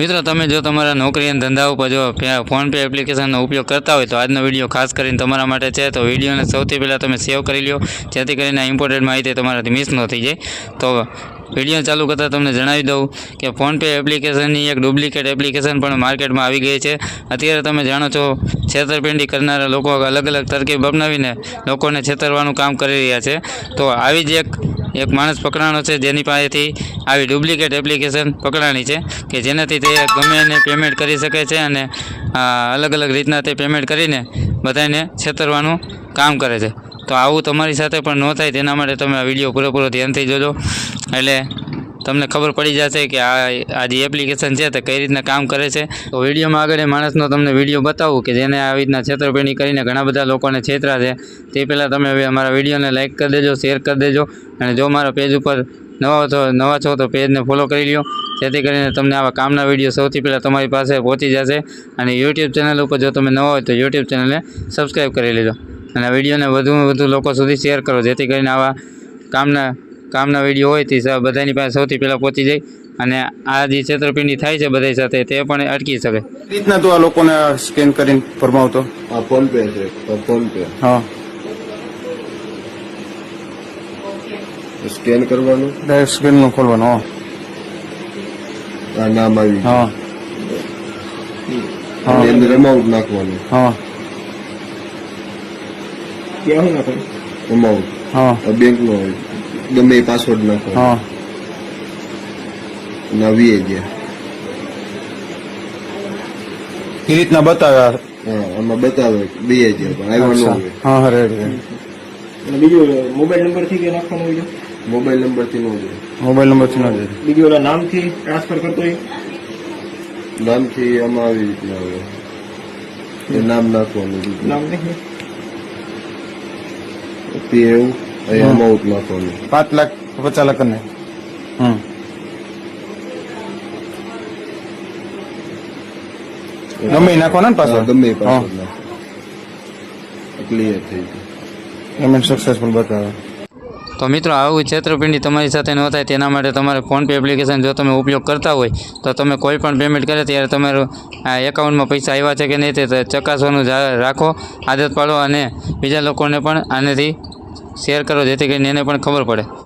મિત્રો તમે જો તમારા નોકરી અને ધંધા ઉપર જો ફોનપે એપ્લિકેશનનો ઉપયોગ કરતા હોય તો આજનો વિડીયો ખાસ કરીને તમારા માટે છે। તો વિડીયોને સૌથી પહેલાં તમે સેવ કરી લો, જેથી કરીને ઇમ્પોર્ટન્ટ માહિતી તમારાથી મિસ ન થઈ જાય। તો વિડીયો ચાલુ કરતાં તમને જણાવી દઉં કે ફોનપે એપ્લિકેશનની એક ડુપ્લિકેટ એપ્લિકેશન પણ માર્કેટમાં આવી ગઈ છે। અત્યારે તમે જાણો છો છેતરપિંડી કરનારા લોકો અલગ અલગ તરકીબ અપનાવીને લોકોને છેતરવાનું કામ કરી રહ્યા છે। તો આવી જ એક માણસ પકડાણો છે જેની પાસેથી આવી ડુપ્લિકેટ એપ્લિકેશન પકડાણી છે કે જેનાથી તે ગમે એને પેમેન્ટ કરી શકે છે અને અલગ અલગ રીતના તે પેમેન્ટ કરીને બધાને છેતરવાનું કામ કરે છે। તો આવું તમારી સાથે પણ ન થાય તેના માટે તમે આ વિડીયો પૂરેપૂરો ધ્યાનથી જોજો, એટલે તમને ખબર પડી જશે કે આ જે એપ્લિકેશન છે તે કઈ રીતના કામ કરે છે। તો વિડીયોમાં આગળ એ માણસનો તમને વિડીયો બતાવું કે જેને આવી રીતના છેતરપિંડી કરીને ઘણા બધા લોકોને છેતરા છે। તે પહેલાં તમે હવે અમારા વિડીયોને લાઇક કરી દેજો, શેર કરી દેજો, અને જો મારા પેજ ઉપર નવા છો તો પેજને ફોલો કરી લ્યો, જેથી કરીને તમને આવા કામના વિડીયો સૌથી પહેલાં તમારી પાસે પહોંચી જશે। અને યુટ્યુબ ચેનલ ઉપર જો તમે નવા હોય તો યુટ્યુબ ચેનલને સબસ્ક્રાઈબ કરી લેજો અને આ વિડીયોને વધુમાં વધુ લોકો સુધી શેર કરો, જેથી કરીને આવા કામના વિડીયો હોય તે બધાની પાસે સૌથી પહેલાં પહોંચી જાય અને આ જે છેતરપિંડી થાય છે બધા સાથે તે પણ અટકી શકે। રીતના તો આ લોકોને સ્કેન કરીને ફરમાવતો આ ફોન પે છે, ફોન પે હા સ્કેન કરવાનું, ડાયરેક્ટ સ્કેનનું ખોલવાનું આ નામ આવી હા અને અંદર અમાઉન્ટ નાખવાનું, હા ક્યાં નાખવાનું અમાઉન્ટ, હા બેંક નો હોય ગમે એ પાસવર્ડ નાખવાનો હા અને આવી ગયા એ રીતના બતાવ્યા। હા આમાં બતાવે 2000 પણ આવ્યા ન હોય। હા હા રેડી બીજું મોબાઈલ નંબર થી કે નાખવાનું હોય છે? મોબાઈલ નંબર થી ન હોય, મોબાઈલ નંબરથી ન જાય, બીજું ઓલા નામથી ટ્રાન્સફર કરતો હોય? નામથી આમાં આવી રીતના આવે એ નામ નાખવાનું, નામ નહીં તે એવું અહીં અમાઉન્ટ નાખવાનું 5 લાખ 50 લાખ ને ગમે એ નાખવાના ને હા, પાછળ ગમે એ પાસવર્ડ નાખો, ક્લિયર થઈ ગયું, પેમેન્ટ સક્સેસફુલ બતાવે। તો મિત્રો આવું છેતરપિંડી તમારી સાથે ન થાય તેના માટે તમારે ફોનપે એપ્લિકેશન જો તમે ઉપયોગ કરતા હોય તો તમે કોઈ પણ પેમેન્ટ કરે ત્યારે તમારું એકાઉન્ટમાં પૈસા આવ્યા છે કે નહીં તે ચકાસવાનું રાખો, આદત પાડો અને બીજા લોકોને પણ આનેથી શેર કરો, જેથી કરીને એને પણ ખબર પડે।